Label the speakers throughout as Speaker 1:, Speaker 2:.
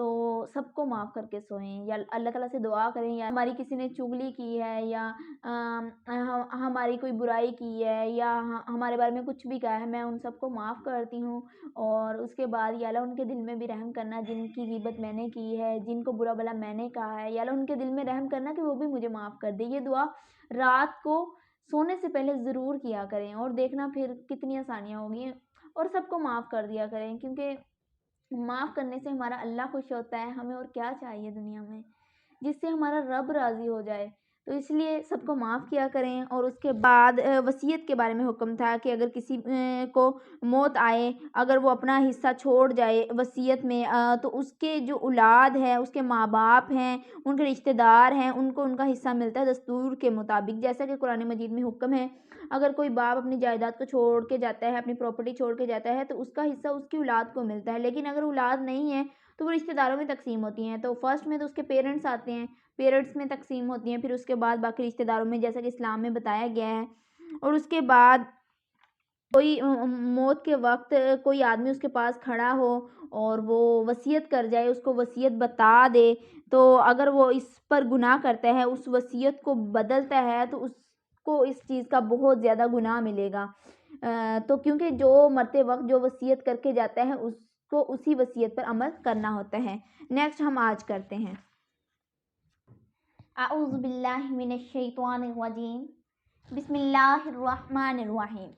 Speaker 1: تو سب کو معاف کر کے سوئیں، یا اللہ تعالیٰ سے دعا کریں، یا ہماری کسی نے چغلی کی ہے یا ہماری کوئی برائی کی ہے یا ہمارے بارے میں کچھ بھی کہا ہے، میں ان سب کو معاف کرتی ہوں، اور اس کے بعد یا اللہ ان کے دل میں بھی رحم کرنا جن کی غیبت میں نے کی ہے، جن کو برا بھلا میں نے کہا ہے، یا اللہ ان کے دل میں رحم کرنا کہ وہ بھی مجھے معاف کر دے۔ یہ دعا رات کو سونے سے پہلے ضرور کیا کریں، اور دیکھنا پھر کتنی آسانیاں ہوگی، اور سب کو معاف کر دیا کریں، کیونکہ معاف کرنے سے ہمارا اللہ خوش ہوتا ہے۔ ہمیں اور کیا چاہیے دنیا میں، جس سے ہمارا رب راضی ہو جائے۔ تو اس لیے سب کو معاف کیا کریں۔ اور اس کے بعد وصیت کے بارے میں حکم تھا کہ اگر کسی کو موت آئے، اگر وہ اپنا حصہ چھوڑ جائے وصیت میں، تو اس کے جو اولاد ہے، اس کے ماں باپ ہیں، ان کے رشتہ دار ہیں، ان کو ان کا حصہ ملتا ہے دستور کے مطابق، جیسا کہ قرآن مجید میں حکم ہے۔ اگر کوئی باپ اپنی جائیداد کو چھوڑ کے جاتا ہے، اپنی پراپرٹی چھوڑ کے جاتا ہے، تو اس کا حصہ اس کی اولاد کو ملتا ہے، لیکن اگر اولاد نہیں ہے تو وہ رشتہ داروں میں تقسیم ہوتی ہیں۔ تو فرسٹ میں تو اس کے پیرنٹس آتے ہیں، پیرنٹس میں تقسیم ہوتی ہیں، پھر اس کے بعد باقی رشتہ داروں میں، جیسا کہ اسلام میں بتایا گیا ہے۔ اور اس کے بعد کوئی موت کے وقت کوئی آدمی اس کے پاس کھڑا ہو اور وہ وصیت کر جائے، اس کو وصیت بتا دے، تو اگر وہ اس پر گناہ کرتا ہے، اس وصیت کو بدلتا ہے، تو اس کو اس چیز کا بہت زیادہ گناہ ملے گا۔ تو کیونکہ جو مرتے وقت جو وصیت کر کے جاتا ہے، اس کو اسی وصیت پر عمل کرنا ہوتا ہے۔ نیکسٹ ہم آج کرتے ہیں اعوذ باللہ من الشیطان الرجیم، بسم اللہ الرحمن الرحیم۔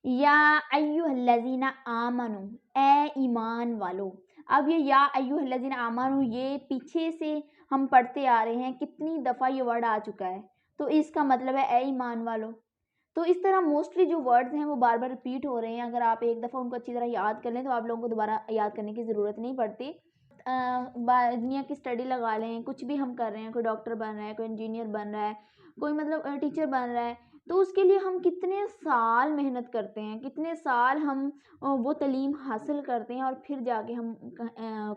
Speaker 1: یا ایھا الذین آمنو، اے ایمان والو۔ اب یہ یا ایھا الذین آمنو، یہ پیچھے سے ہم پڑھتے آ رہے ہیں، کتنی دفعہ یہ ورڈ آ چکا ہے، تو اس کا مطلب ہے اے ایمان والو۔ تو اس طرح موسٹلی جو ورڈز ہیں وہ بار بار ریپیٹ ہو رہے ہیں، اگر آپ ایک دفعہ ان کو اچھی طرح یاد کر لیں تو آپ لوگوں کو دوبارہ یاد کرنے کی ضرورت نہیں پڑتی۔ دنیا کی اسٹڈی لگا لیں، کچھ بھی ہم کر رہے ہیں، کوئی ڈاکٹر بن رہا ہے، کوئی انجینئر بن رہا ہے، کوئی مطلب ٹیچر بن رہا ہے، تو اس کے لیے ہم کتنے سال محنت کرتے ہیں، کتنے سال ہم وہ تعلیم حاصل کرتے ہیں، اور پھر جا کے ہم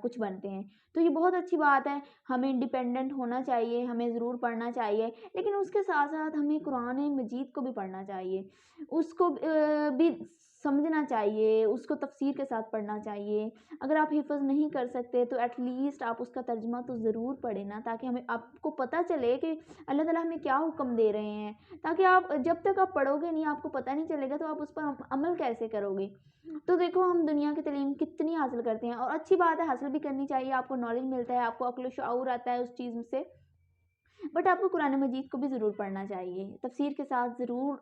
Speaker 1: کچھ بنتے ہیں۔ تو یہ بہت اچھی بات ہے، ہمیں انڈیپینڈنٹ ہونا چاہیے، ہمیں ضرور پڑھنا چاہیے، لیکن اس کے ساتھ ساتھ ہمیں قرآن مجید کو بھی پڑھنا چاہیے، اس کو بھی سمجھنا چاہیے، اس کو تفسیر کے ساتھ پڑھنا چاہیے۔ اگر آپ حفظ نہیں کر سکتے تو ایٹ لیسٹ آپ اس کا ترجمہ تو ضرور پڑھیں نا، تاکہ ہمیں آپ کو پتہ چلے کہ اللہ تعالیٰ ہمیں کیا حکم دے رہے ہیں، تاکہ آپ جب تک آپ پڑھو گے نہیں، آپ کو پتہ نہیں چلے گا تو آپ اس پر عمل کیسے کرو گے۔ تو دیکھو ہم دنیا کی تعلیم کتنی حاصل کرتے ہیں، اور اچھی بات ہے، حاصل بھی کرنی چاہیے، آپ کو نالج ملتا ہے، آپ کو عقل و شعور آتا ہے اس چیز سے، بٹ آپ کو قرآن مجید کو بھی ضرور پڑھنا چاہیے، تفسیر کے ساتھ ضرور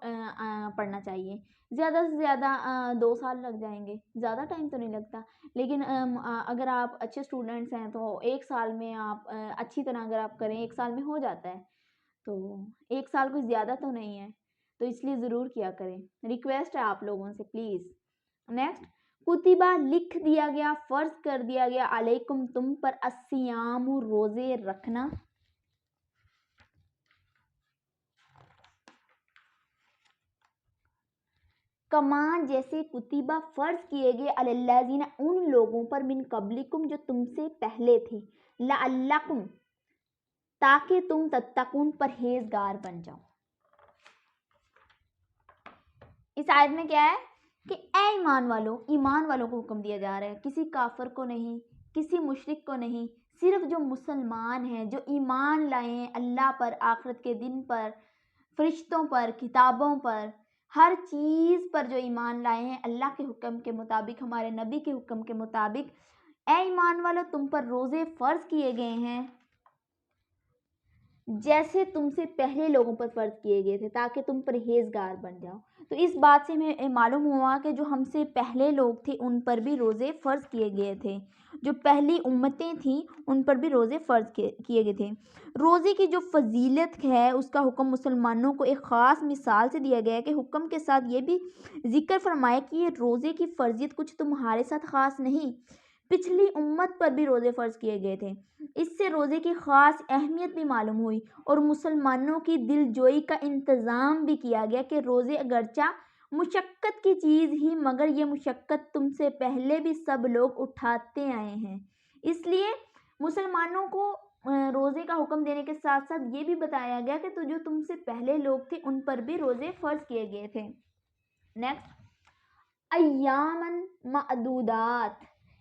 Speaker 1: پڑھنا چاہیے۔ زیادہ سے زیادہ 2 سال لگ جائیں گے، زیادہ ٹائم تو نہیں لگتا، لیکن اگر آپ اچھے اسٹوڈنٹس ہیں تو 1 سال میں آپ اچھی طرح اگر آپ کریں، 1 سال میں ہو جاتا ہے، تو 1 سال کوئی زیادہ تو نہیں ہے، تو اس لیے ضرور کیا کریں، ریکویسٹ ہے آپ لوگوں سے پلیز۔ نیکسٹ، کتبہ لکھ دیا گیا، فرض کر دیا گیا، علیکم تم پر، الصیام روزے رکھنا، کما جیسے کتبہ فرض کیے گئے، علی الذین ان لوگوں پر، من قبلکم جو تم سے پہلے تھے، لعلکم تاکہ تم تتقون پرہیزگار بن جاؤ۔ اس آیت میں کیا ہے کہ اے ایمان والوں کو حکم دیا جا رہا ہے، کسی کافر کو نہیں، کسی مشرک کو نہیں، صرف جو مسلمان ہیں، جو ایمان لائے ہیں اللہ پر، آخرت کے دن پر، فرشتوں پر، کتابوں پر، ہر چیز پر جو ایمان لائے ہیں اللہ کے حکم کے مطابق، ہمارے نبی کے حکم کے مطابق، اے ایمان والو تم پر روزے فرض کیے گئے ہیں جیسے تم سے پہلے لوگوں پر فرض کیے گئے تھے، تاکہ تم پرہیزگار بن جاؤ۔ تو اس بات سے ہمیں معلوم ہوا کہ جو ہم سے پہلے لوگ تھے ان پر بھی روزے فرض کیے گئے تھے، جو پہلی امتیں تھیں ان پر بھی روزے فرض کیے گئے تھے۔ روزے کی جو فضیلت ہے اس کا حکم مسلمانوں کو ایک خاص مثال سے دیا گیا ہے، کہ حکم کے ساتھ یہ بھی ذکر فرمایا کہ یہ روزے کی فرضیت کچھ تمہارے ساتھ خاص نہیں، پچھلی امت پر بھی روزے فرض کیے گئے تھے۔ اس سے روزے کی خاص اہمیت بھی معلوم ہوئی، اور مسلمانوں کی دل جوئی کا انتظام بھی کیا گیا کہ روزے اگرچہ مشقت کی چیز ہی، مگر یہ مشقت تم سے پہلے بھی سب لوگ اٹھاتے آئے ہیں، اس لیے مسلمانوں کو روزے کا حکم دینے کے ساتھ ساتھ یہ بھی بتایا گیا کہ جو تم سے پہلے لوگ تھے ان پر بھی روزے فرض کیے گئے تھے۔ نیکسٹ، ایامن معدودات،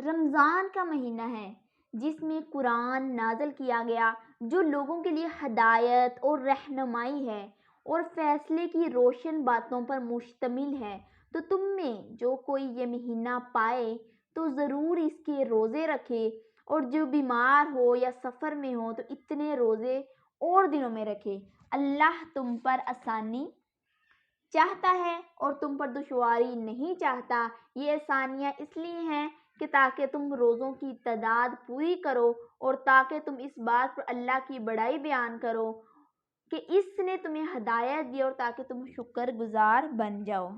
Speaker 1: رمضان کا مہینہ ہے جس میں قرآن نازل کیا گیا، جو لوگوں کے لیے ہدایت اور رہنمائی ہے اور فیصلے کی روشن باتوں پر مشتمل ہے۔ تو تم میں جو کوئی یہ مہینہ پائے تو ضرور اس کے روزے رکھے، اور جو بیمار ہو یا سفر میں ہو تو اتنے روزے اور دنوں میں رکھے۔ اللہ تم پر آسانی چاہتا ہے اور تم پر دشواری نہیں چاہتا۔ یہ آسانیاں اس لیے ہیں کہ تاکہ تم روزوں کی تعداد پوری کرو، اور تاکہ تم اس بات پر اللہ کی بڑائی بیان کرو کہ اس نے تمہیں ہدایت دی، اور تاکہ تم شکر گزار بن جاؤ۔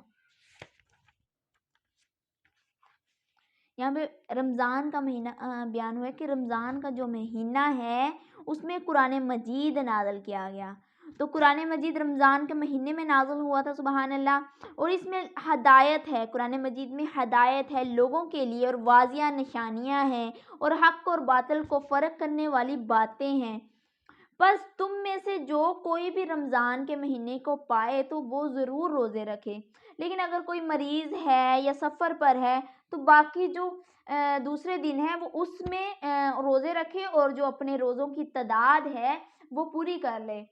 Speaker 1: یہاں پہ رمضان کا مہینہ بیان ہوا ہے کہ رمضان کا جو مہینہ ہے اس میں قرآن مجید نازل کیا گیا۔ تو قرآن مجید رمضان کے مہینے میں نازل ہوا تھا، سبحان اللہ، اور اس میں ہدایت ہے، قرآن مجید میں ہدایت ہے لوگوں کے لیے، اور واضح نشانیاں ہیں، اور حق اور باطل کو فرق کرنے والی باتیں ہیں۔ بس تم میں سے جو کوئی بھی رمضان کے مہینے کو پائے تو وہ ضرور روزے رکھے، لیکن اگر کوئی مریض ہے یا سفر پر ہے تو باقی جو دوسرے دن ہیں وہ اس میں روزے رکھے، اور جو اپنے روزوں کی تعداد ہے وہ پوری کر لے۔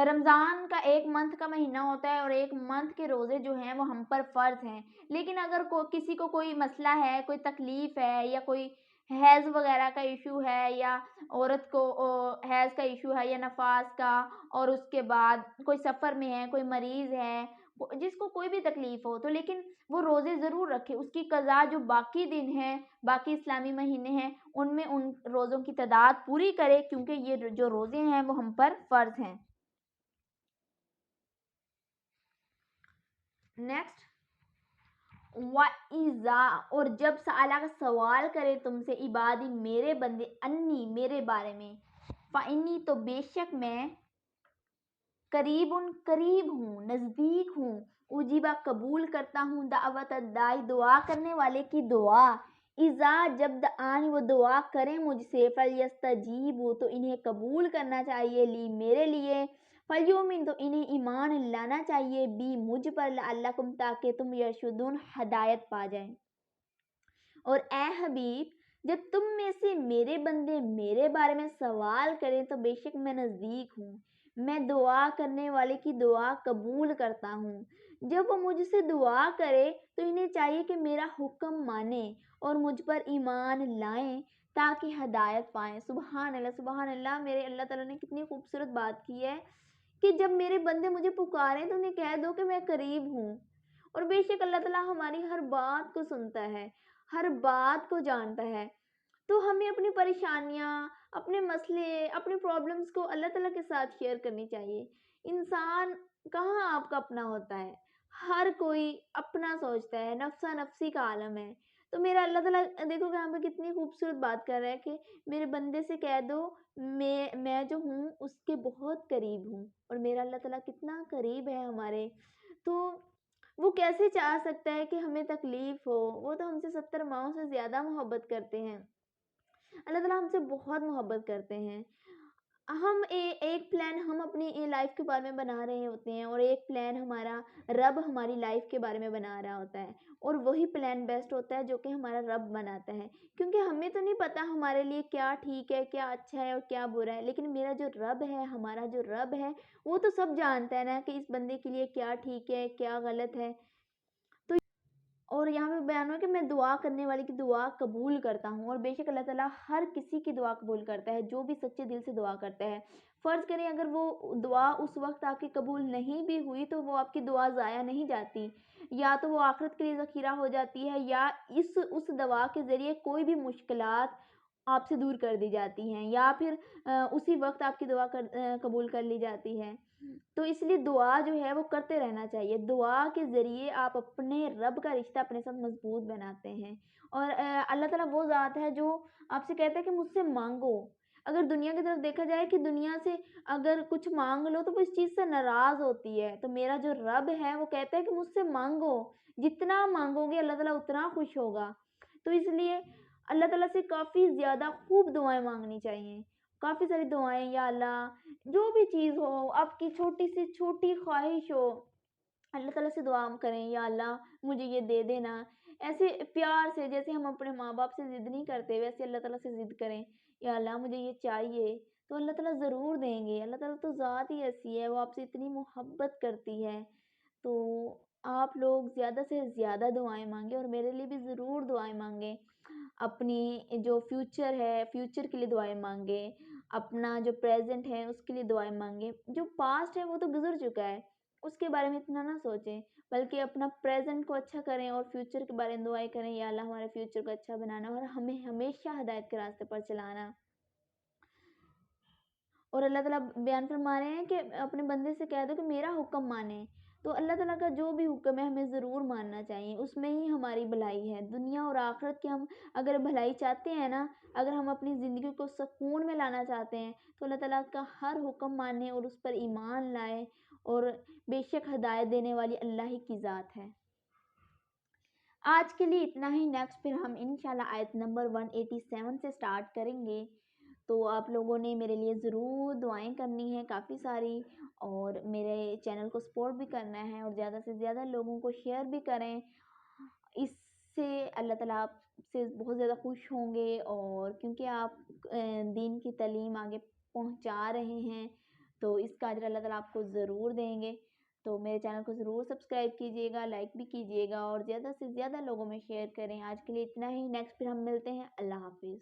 Speaker 1: رمضان کا ایک منتھ کا مہینہ ہوتا ہے، اور ایک منتھ کے روزے جو ہیں وہ ہم پر فرض ہیں، لیکن اگر کسی کو کوئی مسئلہ ہے، کوئی تکلیف ہے، یا کوئی حیض وغیرہ کا ایشو ہے، یا عورت کو حیض کا ایشو ہے یا نفاس کا، اور اس کے بعد کوئی سفر میں ہے، کوئی مریض ہے، جس کو کوئی بھی تکلیف ہو تو لیکن وہ روزے ضرور رکھے۔ اس کی قضا جو باقی دن ہیں، باقی اسلامی مہینے ہیں، ان میں ان روزوں کی تعداد پوری کرے، کیونکہ یہ جو روزے ہیں وہ ہم پر فرض ہیں۔ نیکسٹ، وَإِذَا، اور جب اللہ سوال کرے تم سے، عبادی میرے بندے، انی میرے بارے میں، فَإِنِّي تو بے شک میں، قریب ہوں، نزدیک ہوں، اجیبہ قبول کرتا ہوں، دعوت الداعی دعا کرنے والے کی دعا، اذا جب دعانی وہ دعا کریں مجھ سے، فلیستجیبوا تو انہیں قبول کرنا چاہیے، لی میرے لیے، فلیؤمن تو انہیں ایمان لانا چاہیے، بی مجھ پر، لعلکم تاکہ تم یرشدون ہدایت پا جائیں۔ اور اے حبیب، جب تم میں سے میرے بندے میرے بارے میں سوال کریں تو بے شک میں نزدیک ہوں، میں دعا کرنے والے کی دعا قبول کرتا ہوں۔ جب وہ مجھ سے دعا کرے تو انہیں چاہیے کہ میرا حکم مانیں اور مجھ پر ایمان لائیں تاکہ ہدایت پائیں۔ سبحان اللہ، سبحان اللہ، میرے اللہ تعالیٰ نے کتنی خوبصورت بات کی ہے کہ جب میرے بندے مجھے پکاریں تو انہیں کہہ دو کہ میں قریب ہوں، اور بے شک اللہ تعالیٰ ہماری ہر بات کو سنتا ہے، ہر بات کو جانتا ہے۔ تو ہمیں اپنی پریشانیاں، اپنے مسئلے، اپنے پرابلمس کو اللہ تعالیٰ کے ساتھ شیئر کرنی چاہیے۔ انسان کہاں آپ کا اپنا ہوتا ہے، ہر کوئی اپنا سوچتا ہے، نفسا نفسی کا عالم ہے۔ تو میرا اللہ تعالیٰ دیکھو کہ یہاں پہ کتنی خوبصورت بات کر رہا ہے کہ میرے بندے سے کہہ دو میں جو ہوں اس کے بہت قریب ہوں، اور میرا اللہ تعالیٰ کتنا قریب ہے ہمارے۔ تو وہ کیسے چاہ سکتا ہے کہ ہمیں تکلیف ہو؟ وہ تو ہم سے 70 ماؤں سے زیادہ محبت کرتے ہیں۔ اللہ تعالیٰ ہم سے بہت محبت کرتے ہیں۔ ہم ایک پلان ہم اپنی لائف کے بارے میں بنا رہے ہوتے ہیں، اور ایک پلان ہمارا رب ہماری لائف کے بارے میں بنا رہا ہوتا ہے، اور وہی پلان بیسٹ ہوتا ہے جو کہ ہمارا رب بناتا ہے، کیونکہ ہمیں تو نہیں پتا ہمارے لیے کیا ٹھیک ہے، کیا اچھا ہے اور کیا برا ہے، لیکن میرا جو رب ہے، ہمارا جو رب ہے، وہ تو سب جانتا ہے نا کہ اس بندے کے لیے کیا ٹھیک ہے، کیا غلط ہے۔ اور یہاں پہ بیان ہوا کہ میں دعا کرنے والے کی دعا قبول کرتا ہوں، اور بے شک اللہ تعالیٰ ہر کسی کی دعا قبول کرتا ہے جو بھی سچے دل سے دعا کرتا ہے۔ فرض کریں اگر وہ دعا اس وقت آپ کی قبول نہیں بھی ہوئی تو وہ آپ کی دعا ضائع نہیں جاتی، یا تو وہ آخرت کے لیے ذخیرہ ہو جاتی ہے، یا اس دعا کے ذریعے کوئی بھی مشکلات آپ سے دور کر دی جاتی ہیں، یا پھر اسی وقت آپ کی دعا قبول کر لی جاتی ہے۔ تو اس لیے دعا جو ہے وہ کرتے رہنا چاہیے۔ دعا کے ذریعے آپ اپنے رب کا رشتہ اپنے ساتھ مضبوط بناتے ہیں، اور اللہ تعالیٰ وہ ذات ہے جو آپ سے کہتا ہے کہ مجھ سے مانگو۔ اگر دنیا کی طرف دیکھا جائے کہ دنیا سے اگر کچھ مانگ لو تو وہ اس چیز سے ناراض ہوتی ہے، تو میرا جو رب ہے وہ کہتا ہے کہ مجھ سے مانگو، جتنا مانگو گے اللہ تعالیٰ اتنا خوش ہوگا۔ تو اس لیے اللہ تعالیٰ سے کافی زیادہ خوب دعائیں مانگنی چاہیے، کافی ساری دعائیں، یا اللہ جو بھی چیز ہو، آپ کی چھوٹی سے چھوٹی خواہش ہو، اللہ تعالیٰ سے دعا کریں یا اللہ مجھے یہ دے دینا، ایسے پیار سے جیسے ہم اپنے ماں باپ سے ضد نہیں کرتے ویسے اللہ تعالیٰ سے ضد کریں یا اللہ مجھے یہ چاہیے، تو اللہ تعالیٰ ضرور دیں گے۔ اللہ تعالیٰ تو ذات ہی ایسی ہے، وہ آپ سے اتنی محبت کرتی ہے، تو آپ لوگ زیادہ سے زیادہ دعائیں مانگیں اور میرے لیے بھی ضرور دعائیں مانگیں۔ اپنی جو فیوچر ہے فیوچر کے لیے دعائیں مانگیں، اپنا جو پریزنٹ ہے اس کے لیے دعائیں مانگیں۔ جو پاسٹ ہے وہ تو گزر چکا ہے، اس کے بارے میں اتنا نہ سوچیں، بلکہ اپنا پریزنٹ کو اچھا کریں اور فیوچر کے بارے میں دعائیں کریں یا اللہ ہمارے فیوچر کو اچھا بنانا اور ہمیں ہمیشہ ہدایت کے راستے پر چلانا۔ اور اللہ تعالیٰ بیان فرما رہے ہیں کہ اپنے بندے سے کہہ دو کہ میرا حکم مانیں، تو اللہ تعالیٰ کا جو بھی حکم ہے ہمیں ضرور ماننا چاہیے، اس میں ہی ہماری بھلائی ہے، دنیا اور آخرت کی ہم اگر بھلائی چاہتے ہیں نا، اگر ہم اپنی زندگی کو سکون میں لانا چاہتے ہیں تو اللہ تعالیٰ کا ہر حکم مانیں اور اس پر ایمان لائیں، اور بے شک ہدایت دینے والی اللہ ہی کی ذات ہے۔ آج کے لیے اتنا ہی، نیکسٹ پھر ہم انشاءاللہ آیت نمبر 187 سے سٹارٹ کریں گے، تو آپ لوگوں نے میرے لیے ضرور دعائیں کرنی ہے کافی ساری، اور میرے چینل کو سپورٹ بھی کرنا ہے اور زیادہ سے زیادہ لوگوں کو شیئر بھی کریں، اس سے اللہ تعالیٰ آپ سے بہت زیادہ خوش ہوں گے، اور کیونکہ آپ دین کی تعلیم آگے پہنچا رہے ہیں تو اس کا اجر اللہ تعالیٰ آپ کو ضرور دیں گے۔ تو میرے چینل کو ضرور سبسکرائب کیجیے گا، لائک بھی کیجیے گا اور زیادہ سے زیادہ لوگوں میں شیئر کریں۔ آج کے لیے اتنا ہی، نیکسٹ پھر ہم ملتے ہیں، اللہ حافظ۔